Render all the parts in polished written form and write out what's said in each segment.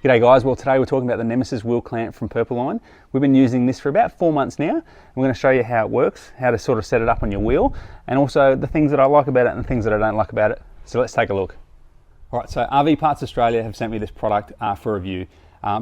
G'day guys, well today we're talking about the Nemesis Wheel Clamp from Purpleline. We've been using this for about 4 months now. We're going to show you how it works, how to sort of set it up on your wheel, and also the things that I like about it and the things that I don't like about it. So let's take a look. Alright, so RV Parts Australia have sent me this product for review.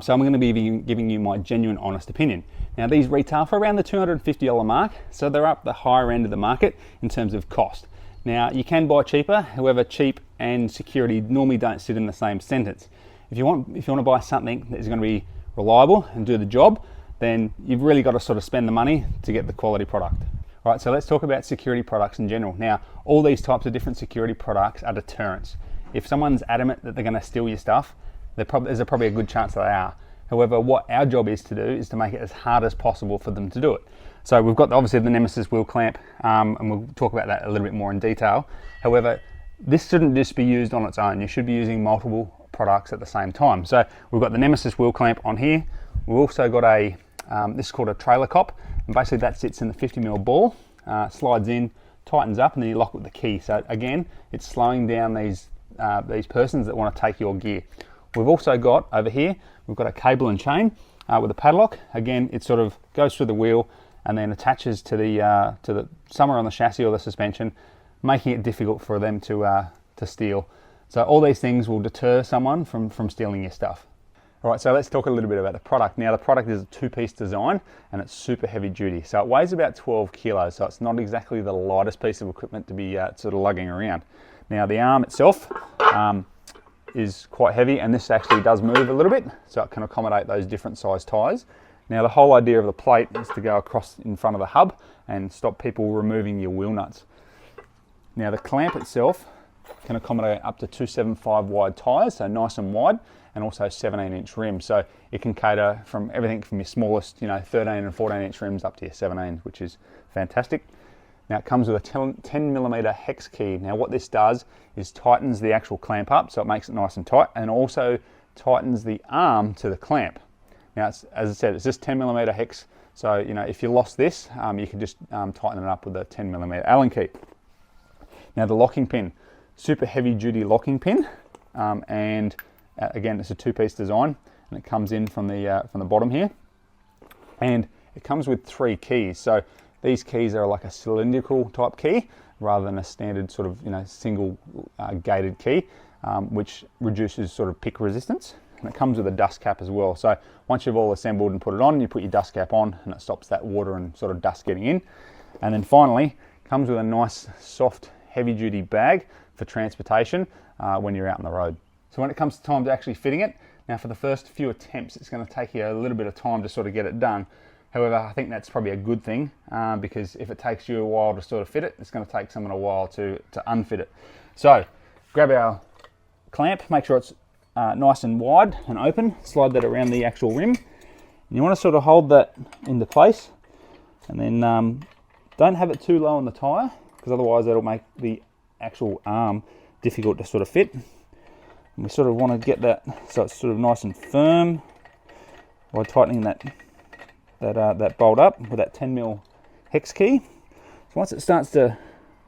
So I'm going to be giving you my genuine honest opinion. Now these retail for around the $250 mark, so they're up the higher end of the market in terms of cost. Now you can buy cheaper, however cheap and security normally don't sit in the same sentence. If you want to buy something that is going to be reliable and do the job, then you've really got to sort of spend the money to get the quality product. All right, so let's talk about security products in general. Now, all these types of different security products are deterrents. If someone's adamant that they're going to steal your stuff, there's probably a good chance that they are. However, what our job is to do is to make it as hard as possible for them to do it. So we've got obviously the Nemesis Wheel Clamp, and we'll talk about that a little bit more in detail. However, this shouldn't just be used on its own. You should be using multiple products at the same time. So we've got the Nemesis Wheel Clamp on here. We've also got this is called a trailer cop, and basically that sits in the 50mm ball, slides in, tightens up, and then you lock it with the key. So again, it's slowing down these persons that want to take your gear. We've also got over here, we've got a cable and chain with a padlock. Again, it sort of goes through the wheel and then attaches to the somewhere on the chassis or the suspension, making it difficult for them to steal. So all these things will deter someone from stealing your stuff. All right, so let's talk a little bit about the product. Now the product is a two-piece design and it's super heavy duty. So it weighs about 12 kilos, so it's not exactly the lightest piece of equipment to be sort of lugging around. Now the arm itself is quite heavy, and this actually does move a little bit, so it can accommodate those different size tyres. Now the whole idea of the plate is to go across in front of the hub and stop people removing your wheel nuts. Now the clamp itself can accommodate up to 275 wide tyres, so nice and wide, and also 17-inch rims. So it can cater from everything from your smallest, 13 and 14-inch rims up to your 17s, which is fantastic. Now it comes with a 10mm hex key. Now what this does is tightens the actual clamp up, so it makes it nice and tight, and also tightens the arm to the clamp. Now, as I said, it's just 10mm hex, so if you lost this, you can just tighten it up with a 10mm Allen key. Now the locking pin. Super heavy duty locking pin, and again it's a two-piece design, and it comes in from the bottom here, and it comes with 3 keys. So these keys are like a cylindrical type key rather than a standard sort of single gated key, which reduces sort of pick resistance, and it comes with a dust cap as well. So once you've all assembled and put it on, you put your dust cap on and it stops that water and sort of dust getting in. And then finally comes with a nice soft heavy duty bag for transportation when you're out on the road. So when it comes to time to actually fitting it, now for the first few attempts it's going to take you a little bit of time to sort of get it done. However, I think that's probably a good thing, because if it takes you a while to sort of fit it, it's going to take someone a while to unfit it. So grab our clamp, make sure it's nice and wide and open, slide that around the actual rim, and you want to sort of hold that into place, and then don't have it too low on the tyre, because otherwise that'll make the actual arm difficult to sort of fit. And we sort of want to get that so it's sort of nice and firm by tightening that bolt up with that 10mm hex key. So once it starts to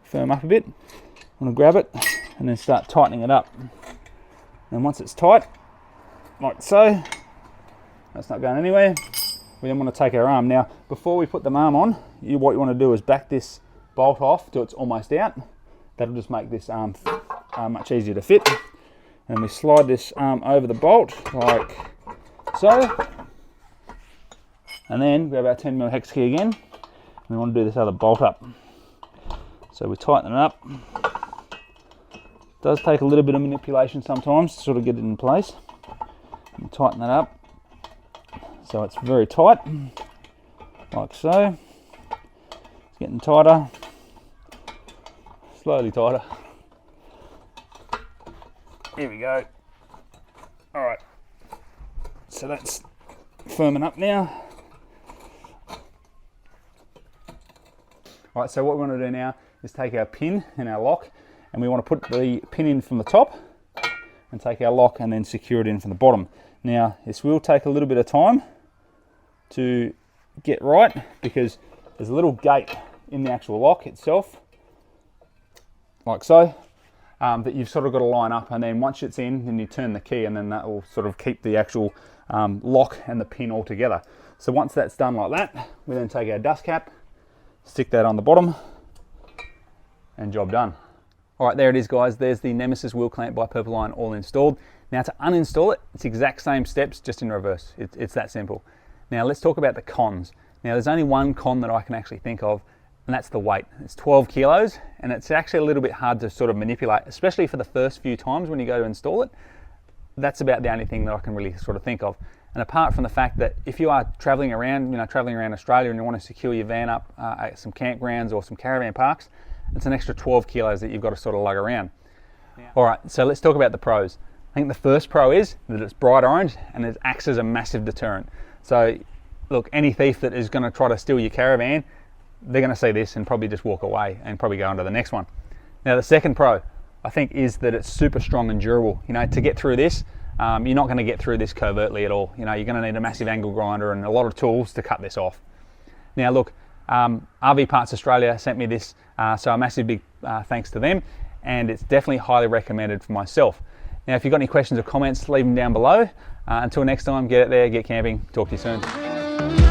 firm up a bit, I'm going to grab it and then start tightening it up. And once it's tight, like so, that's not going anywhere, we then want to take our arm. Now before we put the arm on, what you want to do is back this bolt off till it's almost out. That'll just make this arm much easier to fit. And we slide this arm over the bolt like so. And then grab our 10mm hex key again. And we want to do this other bolt up. So we tighten it up. It does take a little bit of manipulation sometimes to sort of get it in place. And tighten that up so it's very tight, like so. It's getting tighter. Slowly tighter. Here we go. All right, so that's firming up now. All right, so what we want to do now is take our pin and our lock, and we want to put the pin in from the top and take our lock and then secure it in from the bottom. Now this will take a little bit of time to get right, because there's a little gate in the actual lock itself, like so, that you've sort of got to line up, and then once it's in, then you turn the key, and then that will sort of keep the actual lock and the pin all together. So once that's done like that, we then take our dust cap, stick that on the bottom, and job done. All right, there it is, guys. There's the Nemesis Wheel Clamp by Purpleline all installed. Now to uninstall it, it's the exact same steps, just in reverse. It's that simple. Now let's talk about the cons. Now there's only one con that I can actually think of, and that's the weight. It's 12 kilos, and it's actually a little bit hard to sort of manipulate, especially for the first few times when you go to install it. That's about the only thing that I can really sort of think of. And apart from the fact that if you are traveling around, traveling around Australia and you want to secure your van up at some campgrounds or some caravan parks, it's an extra 12 kilos that you've got to sort of lug around. Yeah. All right, so let's talk about the pros. I think the first pro is that it's bright orange and it acts as a massive deterrent. So look, any thief that is going to try to steal your caravan, they're going to see this and probably just walk away and probably go on to the next one. Now the second pro, I think, is that it's super strong and durable. To get through this, you're not going to get through this covertly at all. You're going to need a massive angle grinder and a lot of tools to cut this off. Now look, RV Parts Australia sent me this, so a massive big thanks to them, and it's definitely highly recommended for myself. Now if you've got any questions or comments, leave them down below. Until next time, get out there, get camping, talk to you soon.